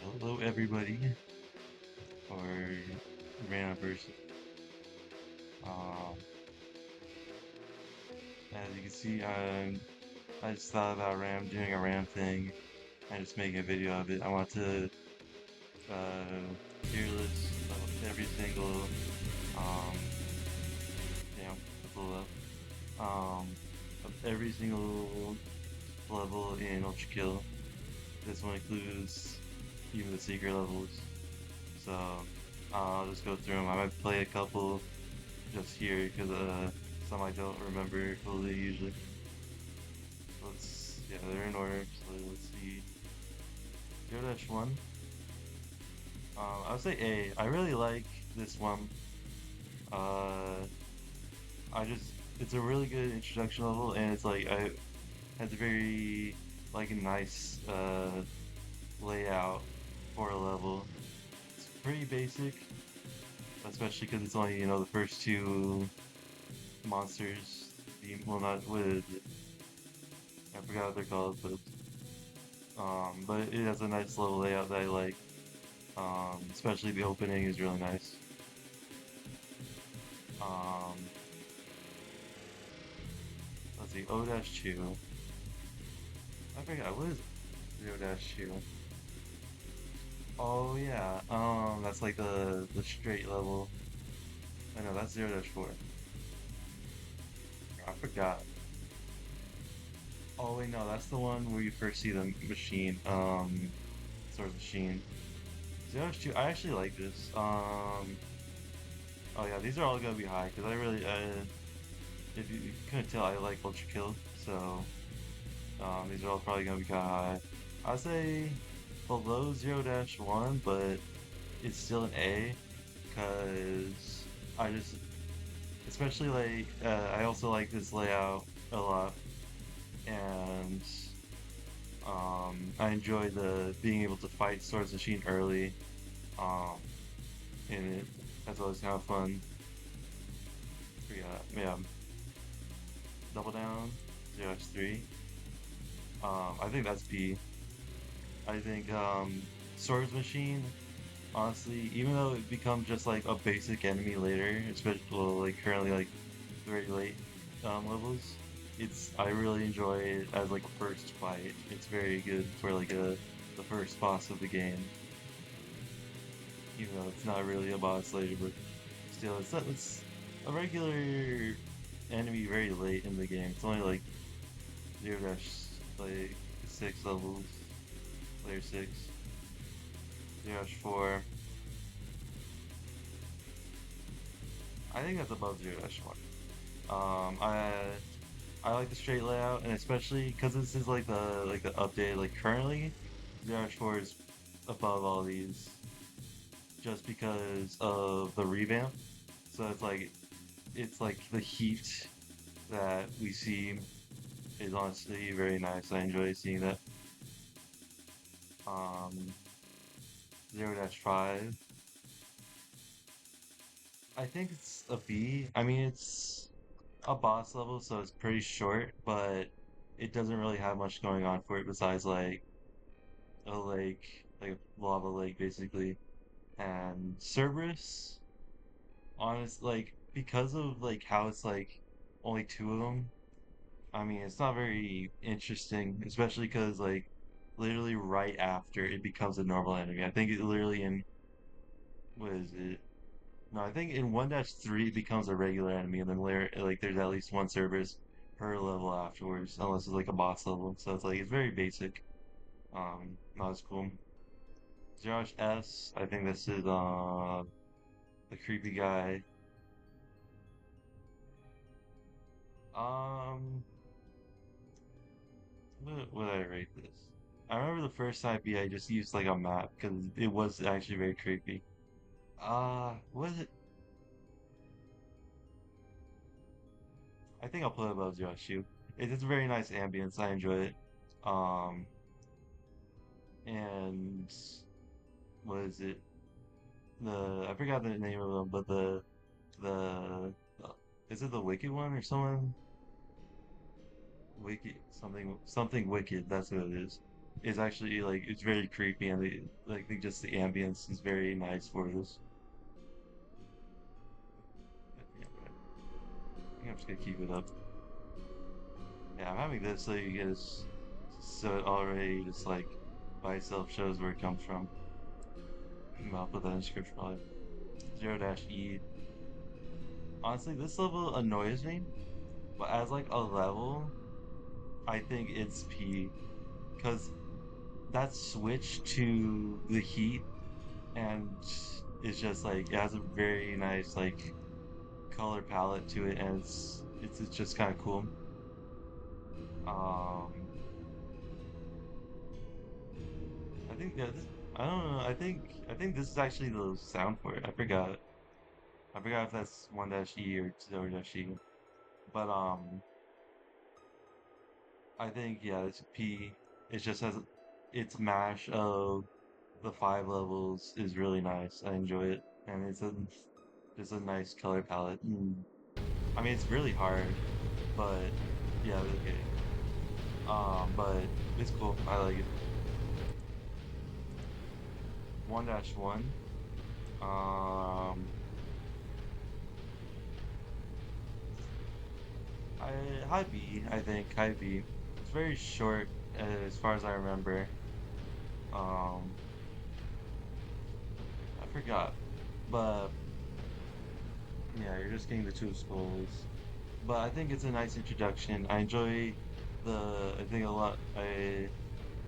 Hello, everybody, or random person. Um, as you can see, I just thought about doing a RAM thing and just making a video of it. I want to tier list of every single um, pull up of every single level in ultrakill. This one includes even the secret levels. So I'll just go through them. I might play a couple just here because some I don't remember fully usually. Yeah, they're in order. So let's see. 0-1. I would say A. I really like this one. Uh, it's a really good introduction level, and it's like I has a very like a nice layout for a level. It's pretty basic, especially because it's only the first two monsters. Well, not with I forgot what they're called, but it has a nice little layout that I like. Especially the opening is really nice. Um, let's see, O-2. I forgot, what is O-2? Oh yeah, that's like the straight level. I know, that's 0-4. I forgot. Oh wait, no, that's the one where you first see the machine, sort of machine. 0-2, I actually like this. Oh yeah, these are all gonna be high, because I really, if you couldn't tell, I like Ultra Kill, so these are all probably gonna be kind of high. I'd say below 0-1, but it's still an A, because I just, especially like, I also like this layout a lot, and I enjoy the being able to fight Swords Machine early, um, in it. That's always kind of fun. Yeah, Double Down, 0-3. I think that's B. I think Swords Machine, honestly, even though it becomes just like a basic enemy later, especially well, like currently like very late levels, I really enjoy it as like a first fight. It's very good for like the first boss of the game, even though it's not really a boss later, but still it's a regular enemy very late in the game. It's only like 0 6 levels, layer 6, 0-4. I think that's above 0-1. I like the straight layout, and especially because this is like the update. Like currently, 0-4 is above all these just because of the revamp. So it's like the heat that we see is honestly very nice. I enjoy seeing that. Um, 0-5. I think it's a B. I mean, it's a boss level, so it's pretty short, but it doesn't really have much going on for it besides like a lake, like a lava lake basically. And Cerberus, honest, like because of like how it's like only two of them. I mean, it's not very interesting, especially because like literally right after it becomes a normal enemy. I think it literally in what is it? No, I think in 1-3 it becomes a regular enemy, and then later like there's at least one Cerberus per level afterwards, unless it's like a boss level. So it's very basic. Not as cool. Josh S. I think this is the creepy guy. Um, what would I rate this? I remember the first time I just used like a map because it was actually very creepy. Was it? I think I'll put it above Josh U. It's a very nice ambience. I enjoy it. Um, and what is it? I forgot the name of them, but the is it the Wicked one or someone? Wicked something wicked. That's what it is. is actually like it's very creepy, and just the ambience is very nice for this. Yeah, but I think I'm just gonna keep it up. Yeah, I'm having this so you guys, so it already just like by itself shows where it comes from. I'll put that in the description probably. Zero dash E. Honestly, this level annoys me, but as like a level, I think it's P because that switch to the heat and it's just like it has a very nice like color palette to it, and it's just kind of cool. Um, I think yeah, I don't know. I think this is actually the sound for it. I forgot. I forgot if that's one dash E or zero dash E. But I think yeah, it's P. It just has its mash of the five levels is really nice. I enjoy it, and it's a just a nice color palette. I mean, it's really hard, but yeah, okay. But it's cool. I like it. One dash one. Um, high B. I think high B. It's very short as far as I remember. Um, I forgot, but yeah, you're just getting the two skulls. But I think it's a nice introduction. I enjoy I think a lot. I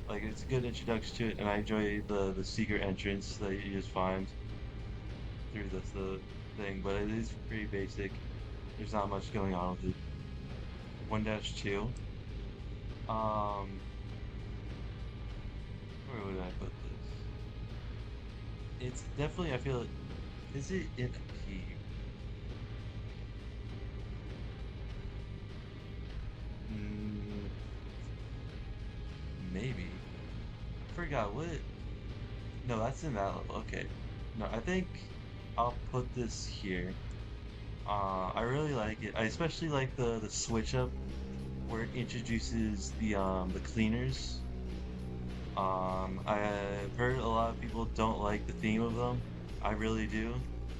like it's a good introduction to it, and I enjoy the secret entrance that you just find through the thing. But it is pretty basic. There's not much going on with it. One dash two. Um, where would I put this? It's definitely. I feel. Is it in a P? Mm, maybe. I forgot what. No, that's in that level. Okay. No, I think I'll put this here. I really like it. I especially like the switch up where it introduces the cleaners. I've heard a lot of people don't like the theme of them. I really do,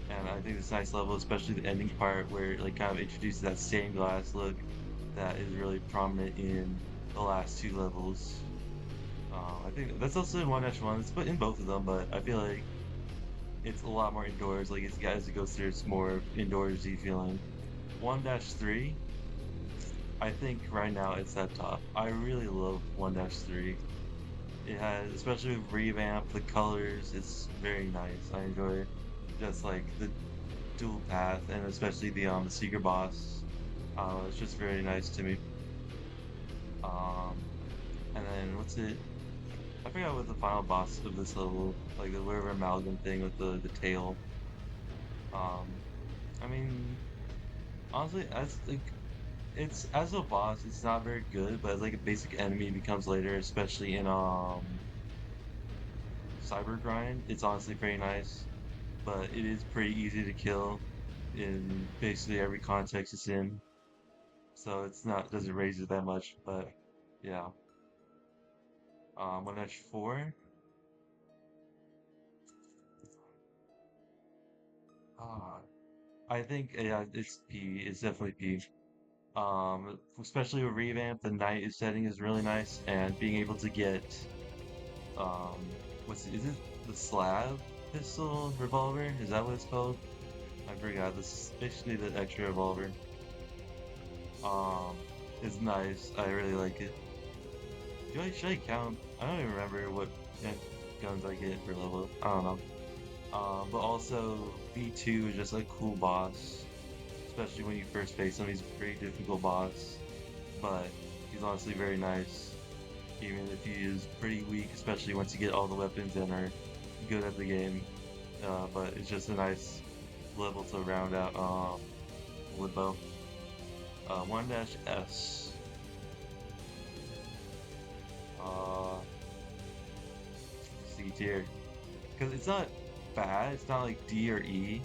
and I think it's a nice level, especially the ending part where it like kind of introduces that stained glass look that is really prominent in the last two levels. I think that's also in 1-1. It's put in both of them, but I feel like it's a lot more indoors. Like as it goes through, it's more indoorsy feeling. 1-3, I think right now it's at top. I really love 1-3. It has, especially with revamp, the colors, it's very nice. I enjoy just like the dual path and especially the secret boss. It's just very nice to me. Um, and then what's it? I forgot what the final boss of this level, like the whatever amalgam thing with the tail. Um, I mean, honestly, as like it's as a boss, it's not very good, but as like a basic enemy it becomes later, especially in Cyber Grind, it's honestly pretty nice. But it is pretty easy to kill in basically every context it's in. So it's not doesn't raise it that much, but yeah. 1-4. Ah, I think yeah, it's P. It's definitely P. Especially with revamp, the night setting is really nice, and being able to get is it the slab pistol revolver? Is that what it's called? I forgot. This is basically the extra revolver. Is nice. I really like it. Should I count? I don't even remember what guns I get per level. I don't know. But also B2 is just a cool boss, especially when you first face him. He's a pretty difficult boss, but he's honestly very nice. Even if he is pretty weak, especially once you get all the weapons and are good at the game. But it's just a nice level to round out Limbo. 1-S. Uh, C tier. Because it's not bad, it's not like D or E.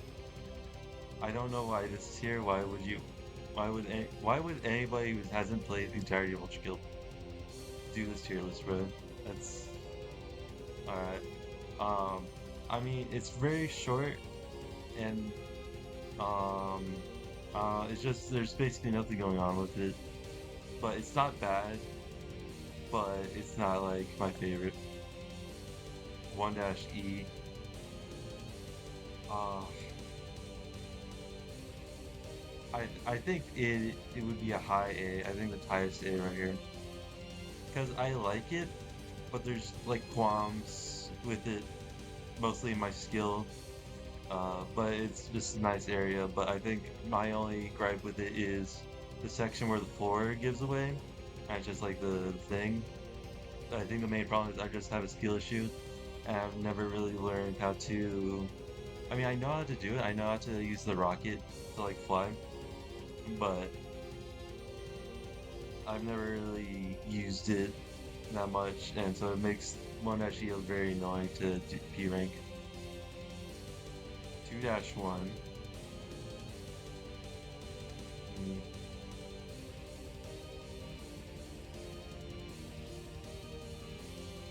I don't know why this is here. Why would anybody who hasn't played the entirety of ultrakill do this tier list, bro? That's all right. I mean, it's very short and it's just there's basically nothing going on with it, but it's not bad, but it's not like my favorite. 1-E. Uh, I think it would be a high A. I think the highest A right here because I like it, but there's like qualms with it, mostly my skill. But it's just a nice area. But I think my only gripe with it is the section where the floor gives away. I just like the thing. I think the main problem is I just have a skill issue, and I've never really learned how to. I mean, I know how to do it. I know how to use the rocket to like fly, but I've never really used it that much, and so it makes one dash shield very annoying to P rank. 2-1. Mm,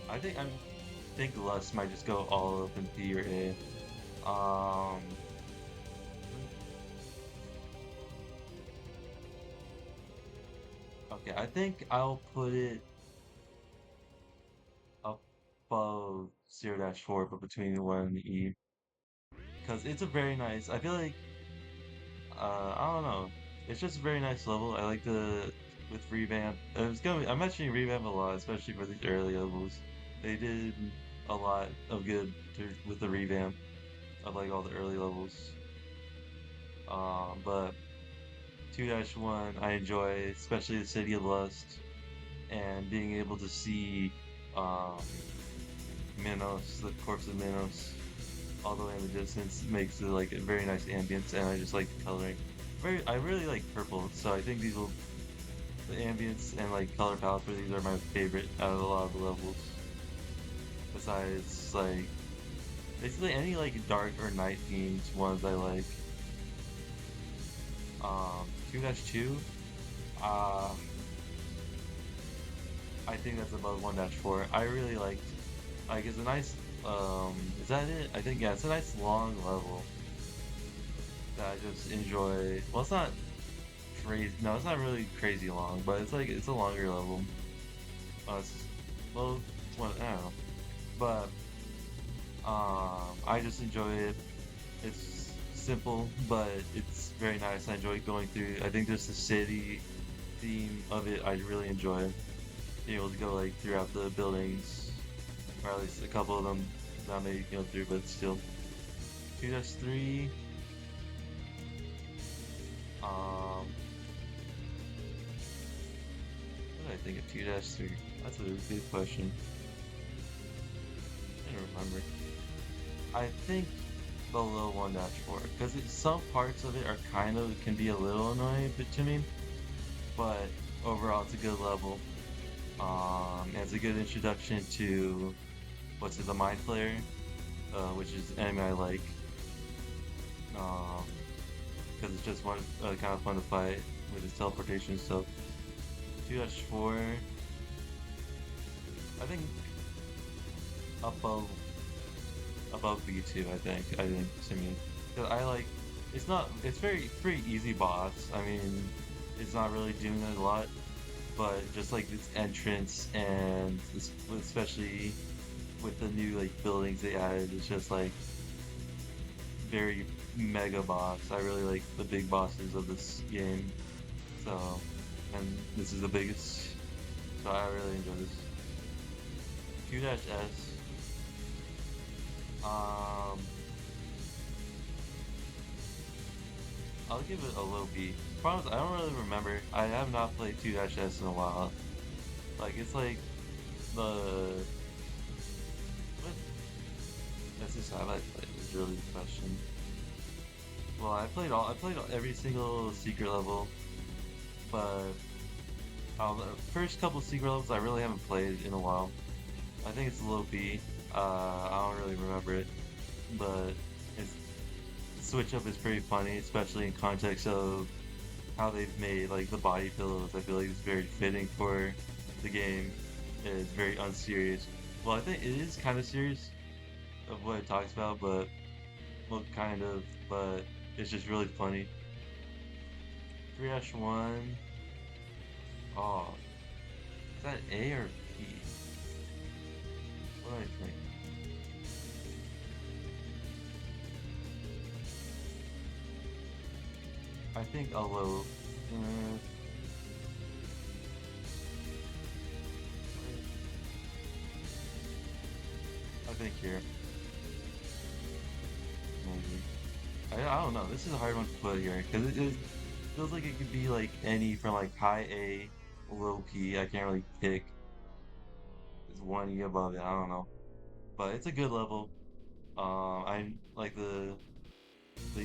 I think Lust might just go all up in P or A. Um, okay, I think I'll put it above 0-4, but between the 1 and the E, because it's a very nice. I feel like I don't know. It's just a very nice level. I like the with revamp. I'm mentioning revamp a lot, especially for these early levels. They did a lot of good with the revamp of like all the early levels. But 2-1 I enjoy, especially the City of Lust and being able to see um Minos, the corpse of Minos, all the way in the distance makes it like a very nice ambience, and I just like the coloring. I really like purple, so I think the ambience and like color palette for these are my favorite out of a lot of the levels. Besides like basically any like dark or night themed ones I like. 2-2, uh, I think that's above 1-4. I really liked, like, it's a nice, is that it? I think, yeah, it's a nice long level that I just enjoy. Well, it's not crazy, no, it's not really crazy long, but it's like, it's a longer level. It's, well, it's one, I don't know. But, I just enjoy it. It's simple, but it's very nice. I enjoy going through, I think just the city theme of it, I really enjoy being able to go like throughout the buildings, or at least a couple of them. Not many you can go through, but still. 2-3. What did I think of 2-3? That's a good question. I don't remember. I think below 1-4 because some parts of it are kind of can be a little annoying to me, but overall it's a good level. It's a good introduction to what's it, the Mind Flayer, which is anime I like. Because it's just one kind of fun to fight with its teleportation stuff. 2-4, I think above B2. I think to me, because I like it's very pretty easy boss. I mean, it's not really doing a lot, but just like its entrance and especially with the new like buildings they added, it's just like very mega boss. I really like the big bosses of this game. So, and this is the biggest. So I really enjoy this. 2-S. Um, I'll give it a low B. Promise, I don't really remember. I have not played 2-S in a while. Like it's like the what? That's just how I played. Is really the question. Well, I played every single secret level, but the first couple secret levels I really haven't played in a while. I think it's a low B. I don't really remember it, but it's the switch up is pretty funny, especially in context of how they've made like the body pillows. I feel like it's very fitting for the game. It's very unserious. Well, I think it is kind of serious of what it talks about, but well, kind of, but it's just really funny. 3-1. Oh, is that A or B? What do I think? I think a low. Uh, I think here, maybe. I don't know. This is a hard one to put here because it feels like it could be like any from like high A, low P. I can't really pick. It's one E above it. I don't know, but it's a good level. I like they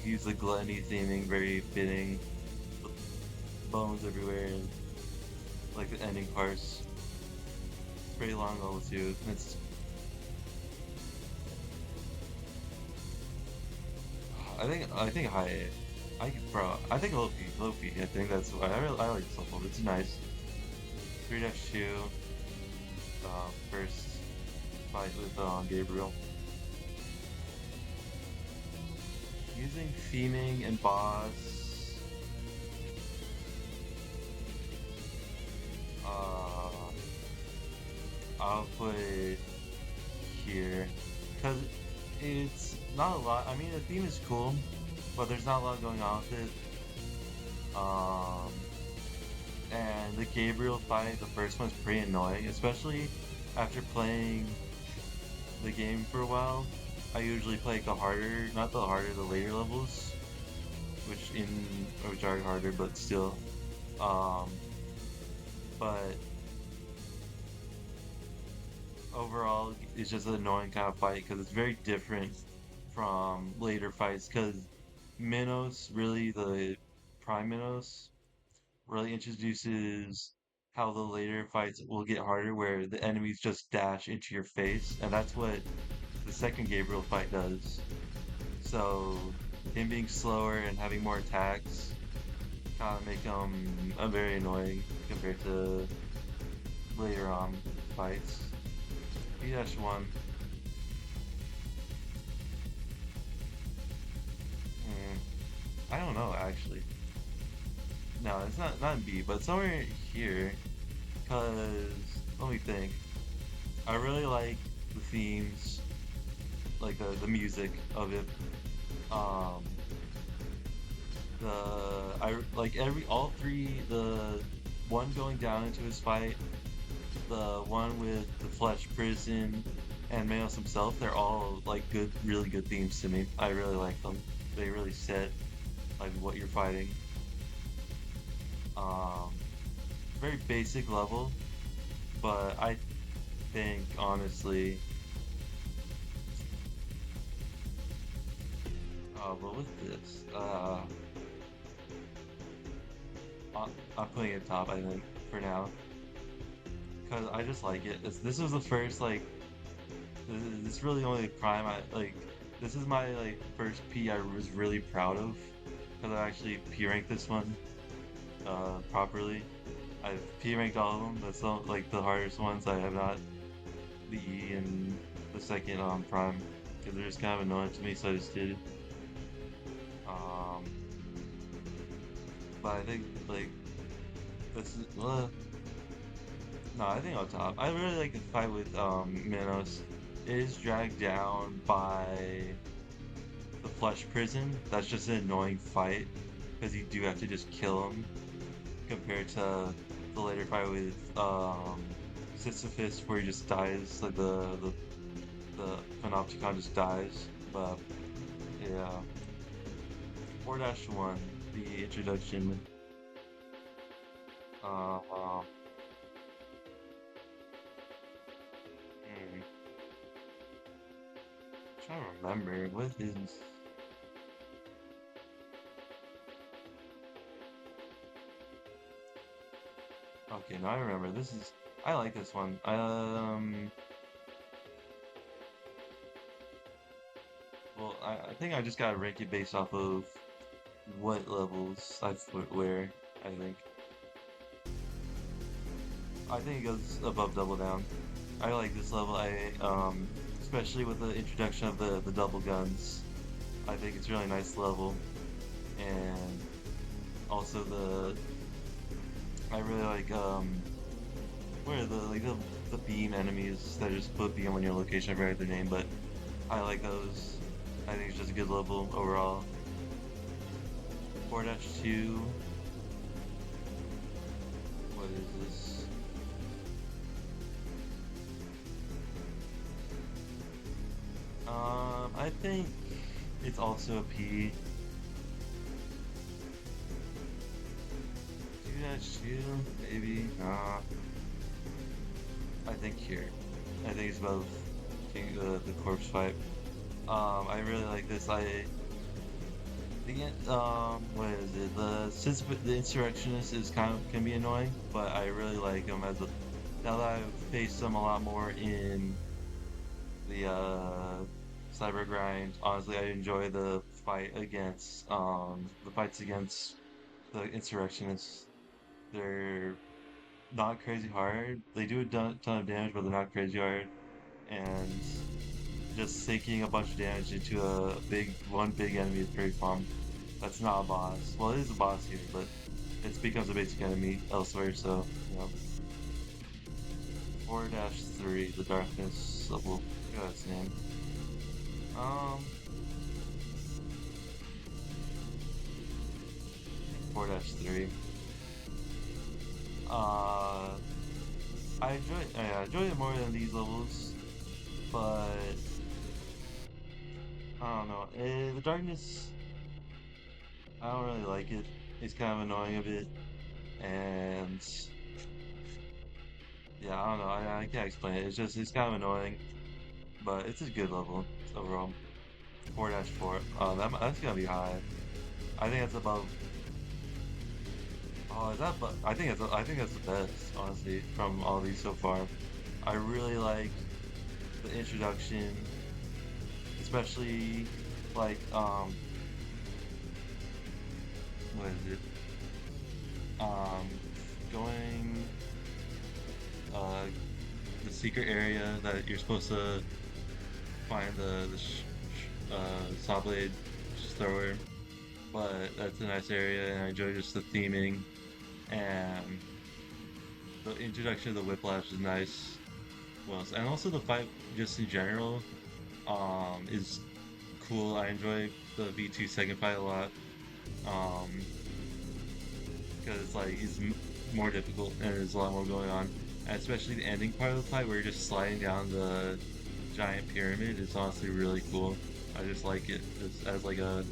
use the gluttony theming very fitting. With bones everywhere and like the ending parts. It's pretty long level too. And it's I think high A. I think low P, low P. I think that's why I like this level. It's nice. 3-2. First fight with Gabriel. Using theming and boss. Uh, I'll put it here because it's not a lot. I mean, the theme is cool, but there's not a lot going on with it. And the Gabriel fight, the first one's pretty annoying, especially after playing the game for a while. I usually play the harder, not the harder, the later levels, which are harder, but still. Um, but overall, it's just an annoying kind of fight because it's very different from later fights. Because Minos, really, the Prime Minos, really introduces how the later fights will get harder, where the enemies just dash into your face, and that's what the second Gabriel fight does. So him being slower and having more attacks kind of make him very annoying compared to later on fights. B-1. Hmm, I don't know actually. No, it's not in B, but somewhere here. Cause let me think. I really like the themes, like the music of it. Um, I like every all three. The one going down into his fight, the one with the flesh prison, and Manos himself. They're all like good, really good themes to me. I really like them. They really set like what you're fighting. Um, very basic level, but I think honestly, what was this? I'm putting it top. I think for now because I just like it. This was the first like this really only prime I like. This is my like first P I was really proud of because I actually P ranked this one properly. I've P ranked all of them. That's not like the hardest ones. I have not the E and the second prime because they're just kind of annoying to me. So I just did. Um, but I think like this is no, I think on top. I really like the fight with Minos. It is dragged down by the flesh prison. That's just an annoying fight because you do have to just kill him compared to the later fight with Sisyphus where he just dies, like the Panopticon just dies. But yeah, 4-1, the introduction. Uh, uh, hmm, trying to remember what is. Okay, now I remember. This is I like this one. Well, I think I just gotta rank it based off of what levels I've put where, I think. I think it goes above Double Down. I like this level. Especially with the introduction of the double guns. I think it's a really nice level, and also I really like what are the beam enemies that just put beam on your location. I forget their name, but I like those. I think it's just a good level overall. 4-2. What is this? I think it's also a P. 2-2, maybe. I think here. I think it's above the corpse fight. I really like this. What is it? Since the insurrectionist is kind of can be annoying, but I really like him now that I've faced him a lot more in the cyber grind. Honestly, I enjoy the fights against the insurrectionists. They're not crazy hard. They do a ton of damage, but they're not crazy hard. And just sinking a bunch of damage into one big enemy is pretty fun. That's not a boss. Well, it is a boss here, but it becomes a basic enemy elsewhere. So, 4-3, the darkness level. Look at its name. Um, 4-3. Uh, I enjoy it more than these levels, but I don't know. The darkness, I don't really like it. It's kind of annoying a bit, and yeah, I don't know. I can't explain it. It's kind of annoying, but it's a good level overall. 4-4. That's gonna be high. I think that's above. Oh, is that? But I think that's the best, honestly, from all these so far. I really like the introduction, especially like what is it? Um, going uh the secret area that you're supposed to find the saw blade thrower, but that's a nice area, and I enjoy just the theming and the introduction of the whiplash is nice. Well, and also the fight just in general is cool. I enjoy the V2 second fight a lot um because it's more difficult and there's a lot more going on, and especially the ending part of the fight where you're just sliding down the giant pyramid is honestly really cool. I just like it just as like a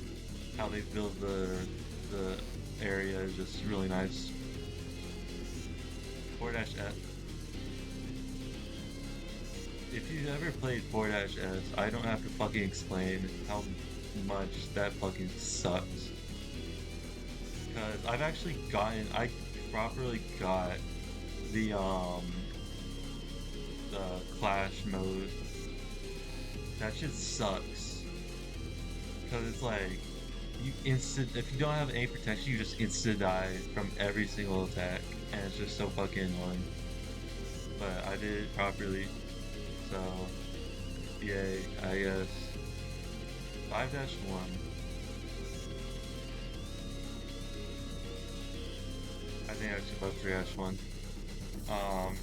how they build the area is just really nice. 4-S. If you've ever played 4-S, I don't have to fucking explain how much that fucking sucks. Because I properly got the um the clash mode. That shit sucks. Because it's like if you don't have any protection, you just instant die from every single attack, and it's just so fucking annoying. But I did it properly, so yay, I guess. 5-1. I think I should above 3-1. Um,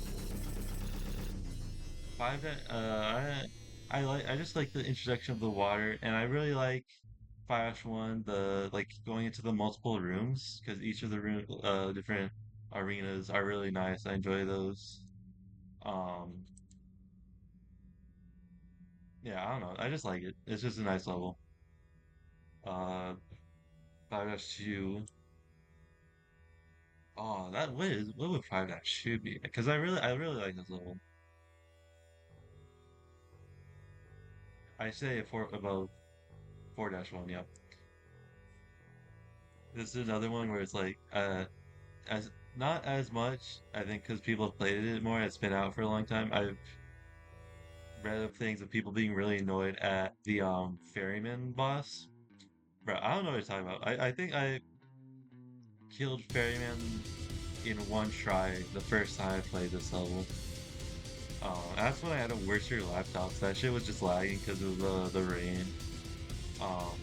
5 I just like the introduction of the water, and I really like 5-1 the like going into the multiple rooms because each of the different arenas are really nice. I enjoy those. Um, yeah, I don't know. I just like it. It's just a nice level. Uh, 5-2. Oh, what would 5-2 be? Because I really like this level. I say above 4-1. Yep. This is another one where it's like as not as much, I think, because people have played it more. It's been out for a long time. I've read of things of people being really annoyed at the ferryman boss. Bro, I don't know what you're talking about. I think I killed ferryman in one try the first time I played this level. That's when I had a worser laptop. So that shit was just lagging because of the rain. Um,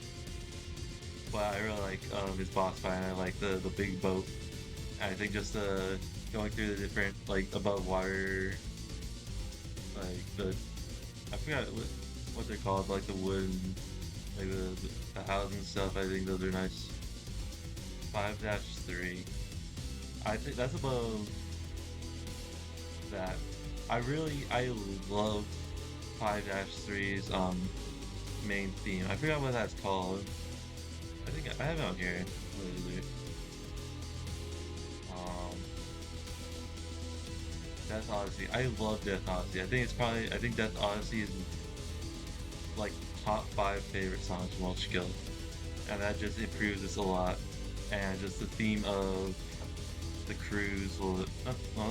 but I really like his boss fight. And I like the big boat. And I think just going through the different like above water, like the I forgot what they're called, like the wood and like the houses and stuff. I think those are nice. 5-3. I think that's about that. I love 5-3's main theme. I forgot what that's called. I think I have it on here. Literally. Um, Death Odyssey. I love Death Odyssey. I think Death Odyssey is like top five favorite songs from ultrakill, and that just improves this a lot. And just the theme of the cruise, well,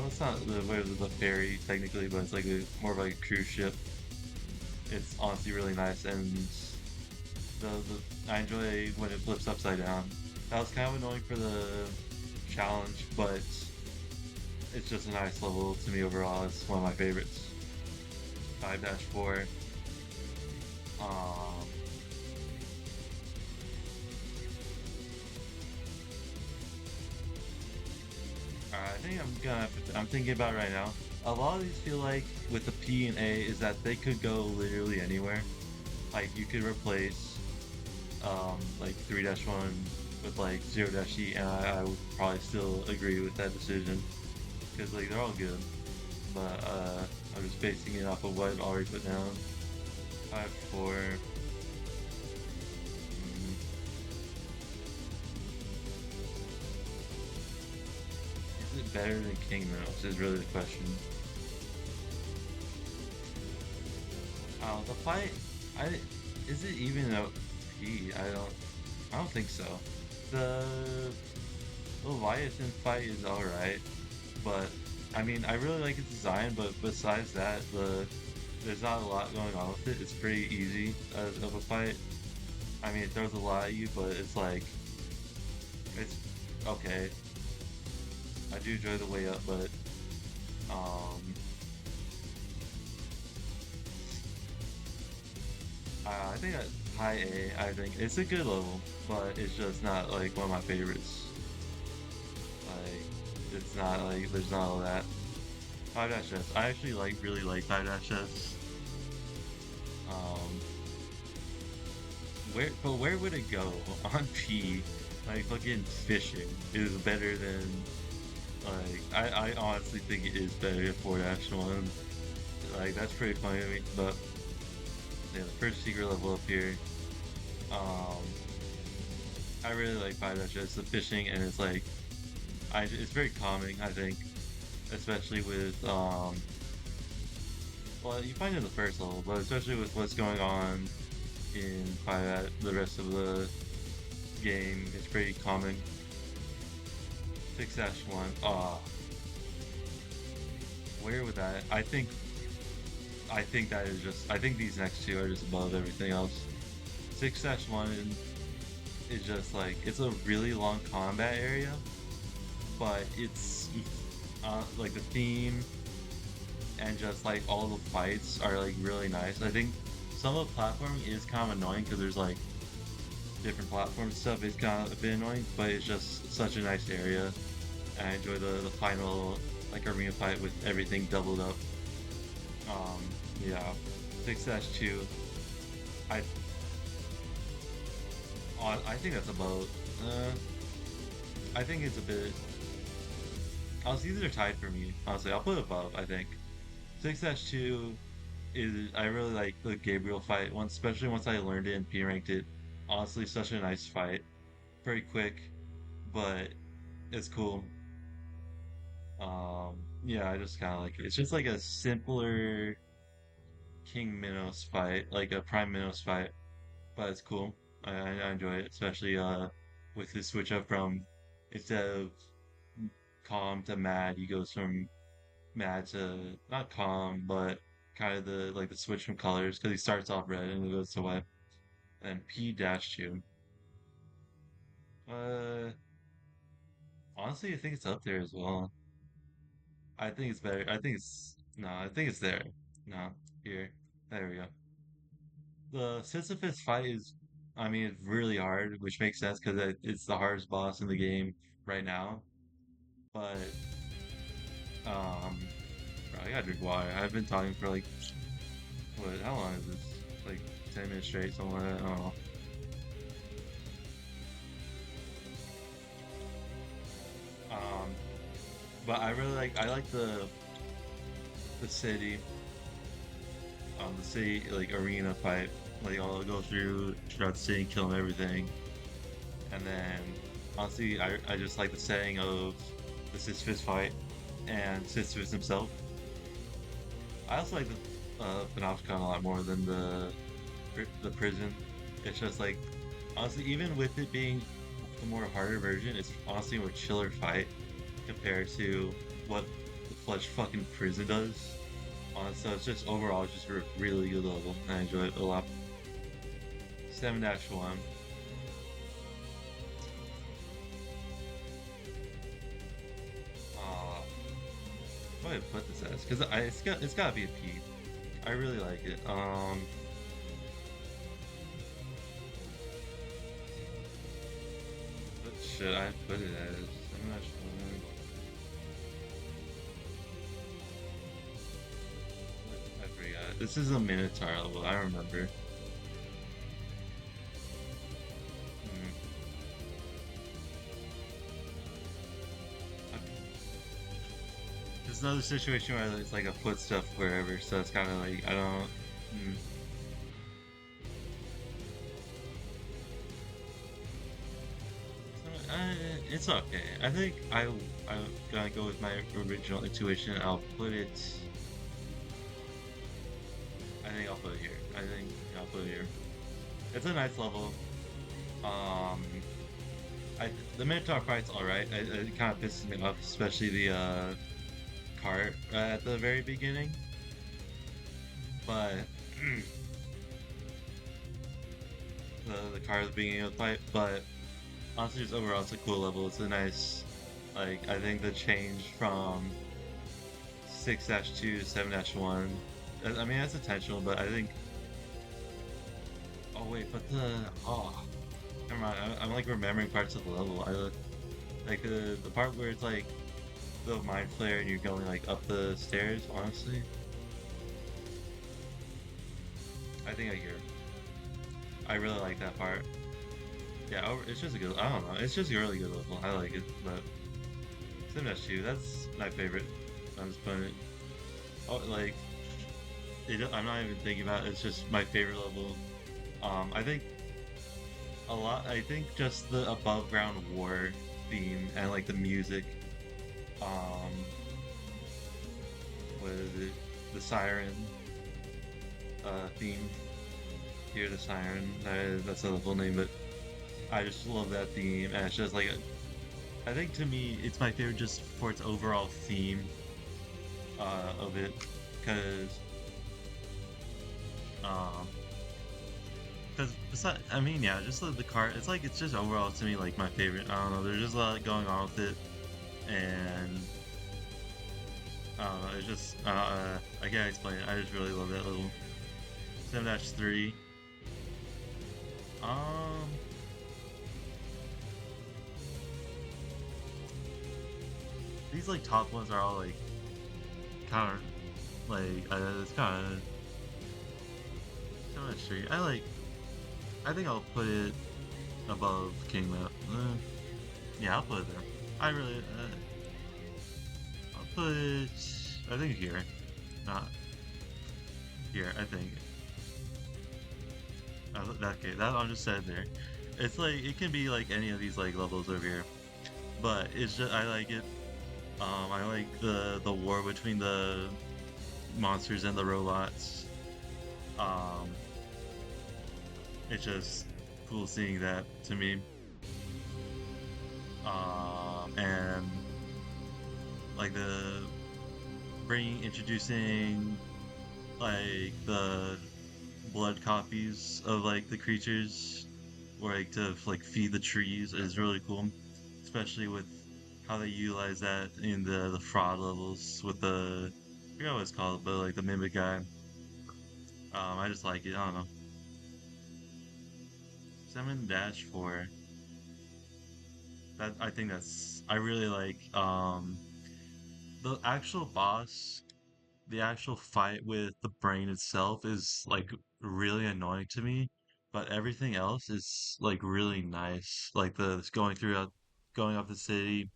it's not the ferry technically, but it's like more of like a cruise ship. It's honestly really nice, and I enjoy when it flips upside down. That was kind of annoying for the challenge, but it's just a nice level to me overall. It's one of my favorites. 5-4. Um, I think I'm thinking about it right now. A lot of these feel like with the P and A is that they could go literally anywhere. Like you could replace like 3-1 with like 0-E, and I would probably still agree with that decision because like they're all good. But I'm just basing it off of what I've already put down. 5-4. Is it better than King Mouse? Is really the question. The fight, I is it even a P? I don't think so. The Leviathan fight is alright, but I mean, I really like its design, but besides that, there's not a lot going on with it. It's pretty easy of a fight. I mean, it throws a lot at you, but it's like, it's okay. I do enjoy the way up, but um, I think that high A, I think it's a good level, but it's just not like one of my favorites. Like, it's not like, there's not all that. 5-S. I actually really like 5-S. Um, where would it go on P? Like fucking fishing is better than I honestly think it is better than 4-1. Like that's pretty funny to me. But yeah, the first secret level up here. Um, I really like 5-S. The fishing and it's like it's very calming. I think, especially with well, you find it in the first level, but especially with what's going on in 5 the rest of the game, it's pretty calming. 6-1. Where would that? I think that is just. I think these next two are just above everything else. 6-1 is just like it's a really long combat area, but it's like the theme and just like all the fights are like really nice. I think some of the platforming is kind of annoying because there's like different platform stuff is kind of a bit annoying, but it's just such a nice area. And I enjoy the final like arena fight with everything doubled up. Yeah, 6-2. I I think that's about. I think it's a bit. Honestly, these are tied for me. Honestly, I'll put it above. I think 6-2 is. I really like the Gabriel fight once, especially once I learned it and P ranked it. Honestly, such a nice fight. Very quick, but it's cool. Yeah, I just kind of like it. It's just like a simpler King Minos fight, like a Prime Minos fight, but it's cool. I enjoy it, especially with his switch up from instead of calm to mad, he goes from mad to not calm, but kind of the switch from colors because he starts off red and he goes to white. And then P-2. Uh, Honestly, I think it's up there as well. I think it's better. I think it's no, I think it's there. No, here. There we go. The Sisyphus fight is, I mean, it's really hard, which makes sense because it's the hardest boss in the game right now. But bro, I gotta drink water. I've been talking for like what? How long is this? Like 10 minutes straight, something like that. I don't know. Um, but I really like. I like the city. The city like arena fight. Like I'll go throughout the city, killing everything, and then honestly, I just like the setting of the Sisyphus fight and Sisyphus himself. I also like the Panopticon a lot more than the prison. It's just like honestly, even with it being the more harder version, it's honestly a more chiller fight compared to what the Fletch fucking prison does. So it's just overall it's just a really good level. I enjoy it a lot. 7-1. Uh, what do I put this as? Because it's gotta be a P. I really like it. What should I put it as? I'm not sure. I forgot. This is a Minotaur level. I remember. Hmm. There's another situation where it's like a footstep wherever, so it's kind of like I don't. Hmm. It's okay. I think I'm gonna go with my original intuition. I'll put it. I think I'll put it here. I think I'll put it here. It's a nice level. Um, the Minotaur fight's all right. It kind of pisses me off, especially the cart at the very beginning. But the cart at the beginning of the fight. But honestly, just overall, it's a cool level. It's a nice, like I think the change from 6-2 to 7-1. I mean that's intentional, but I think. Oh wait, but never mind. I'm like remembering parts of the level. Like the part where it's like the mind flare and you're going like up the stairs. Honestly, I think I hear. I really like that part. Yeah, it's just a good. I don't know. It's just a really good level. I like it, but 7-2. That's my favorite. I'm just putting it. Oh, like I'm not even thinking about it. It's just my favorite level. I think a lot. I think just the above ground war theme and like the music. Um, what is it? The siren theme. Hear the siren. That's not the full name, but I just love that theme, and it's just like I think to me it's my favorite just for its overall theme of it, because um, besides, I mean, yeah, just the cart. It's like it's just overall to me like my favorite. I don't know. There's just a lot going on with it, and I don't know. It's just I can't explain it. I just really love that little 7-3. Um, these like top ones are all like kind of like it's kind of straight. I think I'll put it above King Map. Yeah, I'll put it there. I really I'll put it. I think here, not here. I think okay. That I'll just set it there. It's like it can be like any of these like levels over here, but it's just I like it. I like the war between the monsters and the robots. Um, it's just cool seeing that to me. And like the introducing like the blood copies of like the creatures, or like to like feed the trees is really cool, especially with how they utilize that in the fraud levels with I forgot what it's called, but like the mimic guy. I just like it. I don't know. 7-4. That I think that's I really like the actual boss, the actual fight with the brain itself is like really annoying to me, but everything else is like really nice. Like the going up the city.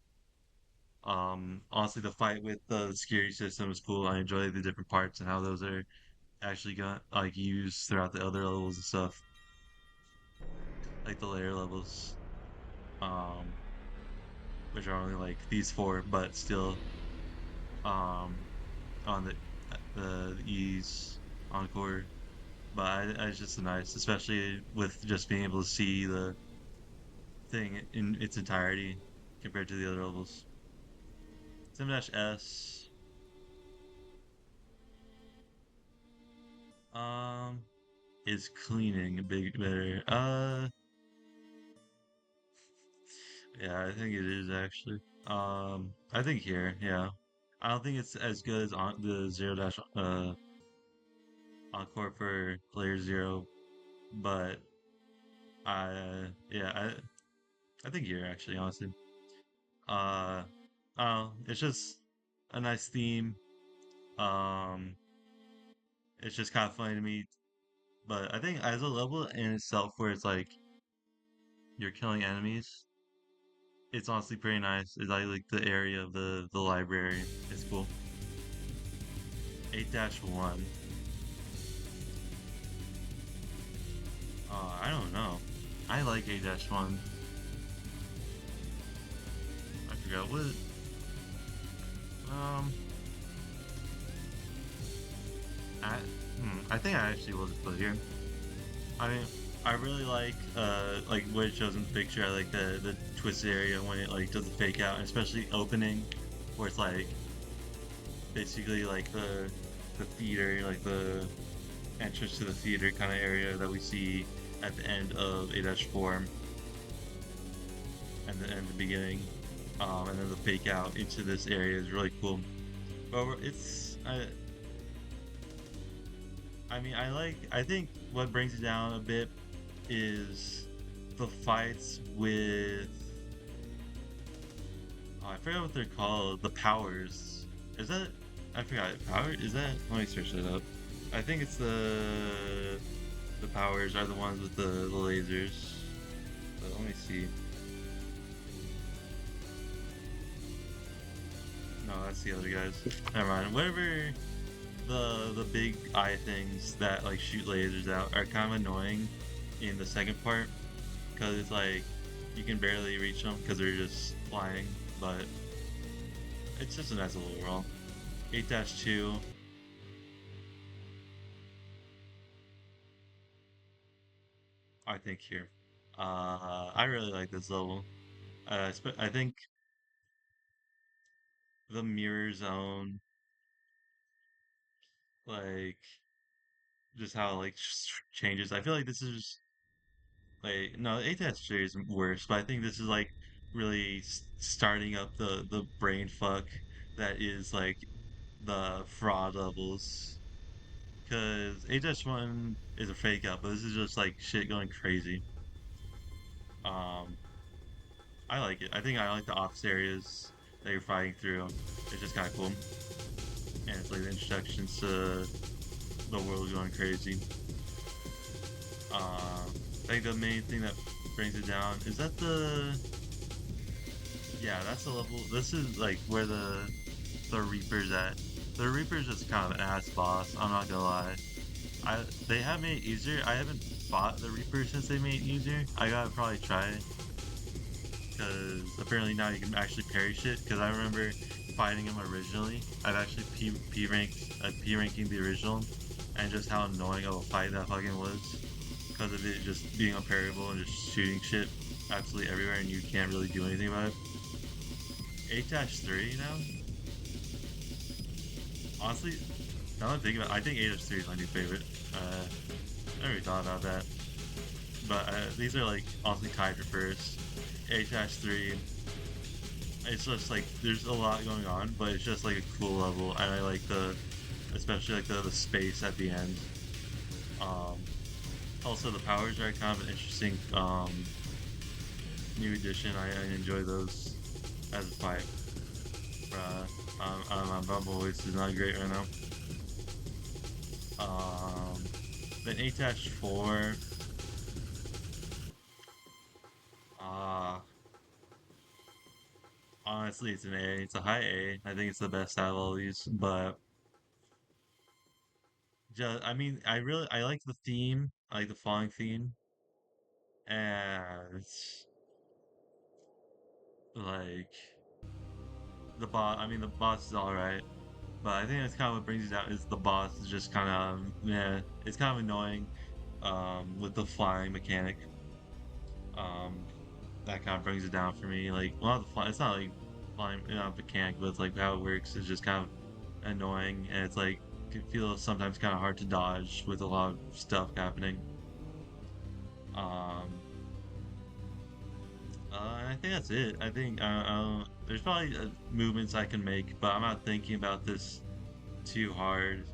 Honestly, the fight with the security system is cool. I enjoy the different parts and how those are actually got like used throughout the other levels and stuff, like the layer levels, um, which are only like these four, but still, um, on the E's encore. But it's just nice, especially with just being able to see the thing in its entirety compared to the other levels. 7-S, um, is cleaning a big better. Yeah, I think it is actually. I think here, yeah. I don't think it's as good as on the zero dash encore for player zero, but yeah, I think here actually, honestly. Uh, oh, it's just a nice theme. Um, it's just kind of funny to me, but I think as a level in itself, where it's like you're killing enemies, it's honestly pretty nice. It's like the area of the library. It's cool. 8-1. I don't know. I like 8-1. I forgot what. Um, I I think I actually will just put it here. I mean, I really like what it shows in the picture. I like the twist area when it like does the fake out, and especially opening, where it's like basically like the theater, like the entrance to the theater kind of area that we see at the end of 8-4 and the beginning. And then the fake out into this area is really cool. But I mean, I think what brings it down a bit is the fights with, oh, I forgot what they're called, the powers. Is that, I forgot, power? Is that, let me search that up. I think it's the powers are the ones with the lasers. But let me see. No, that's the other guys. Never mind. Whatever the big eye things that like shoot lasers out are kind of annoying in the second part because it's like you can barely reach them because they're just flying, but it's just a nice little overall. 8-2, I think here. I really like this level. I think the mirror zone, like just how it, like changes. I feel like this is like no, ATS3 is worse, but I think this is like really starting up the brain fuck that is like the fraud levels. Because ATS1 is a fake out, but this is just like shit going crazy. Um, I like it. I think I like the office areas that you're fighting through. It's just kind of cool, and it's like the introductions to the world going crazy. I think the main thing that brings it down is that yeah, that's the level. This is like where the Reaper's at. The Reaper's just kind of an ass boss. I'm not gonna lie. They have made it easier. I haven't fought the Reaper since they made it easier. I gotta probably try it because apparently now you can actually parry shit. Because I remember fighting him originally. I've actually P ranking the original, and just how annoying of a fight that fucking was because of it just being unparryable and just shooting shit absolutely everywhere, and you can't really do anything about it. 8-3 now? Honestly, now that I'm thinking about it, I think 8-3 is my new favorite. I never really thought about that. But these are like honestly tied for first. 8-3, it's just like there's a lot going on, but it's just like a cool level, and I like especially like the space at the end. Um, Also the powers are kind of an interesting new addition. I enjoy those as a fight. My voice is not great right now. Then A-4. Uh, Honestly, it's an A. It's a high A. I think it's the best out of all these. But just, I mean, I like the theme. I like the falling theme, and it's like the boss. I mean, the boss is all right. But I think that's kind of what brings it down is the boss is just kind of yeah, it's kind of annoying with the flying mechanic. Um that kind of brings it down for me. Like well not the fly it's not like flying mechanic, but it's like how it works is just kind of annoying and it's like can feel sometimes kind of hard to dodge with a lot of stuff happening. Um and I think that's it. I think there's probably movements I can make, but I'm not thinking about this too hard.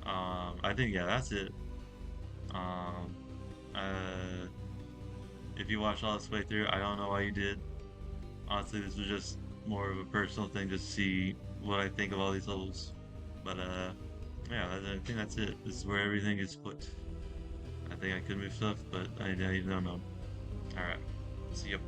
I think yeah, that's it. Um, uh, if you watched all this way through, I don't know why you did. Honestly, this was just more of a personal thing, just to see what I think of all these levels. But yeah, I think that's it. This is where everything is put. I think I could move stuff, but I don't know. All right, see you.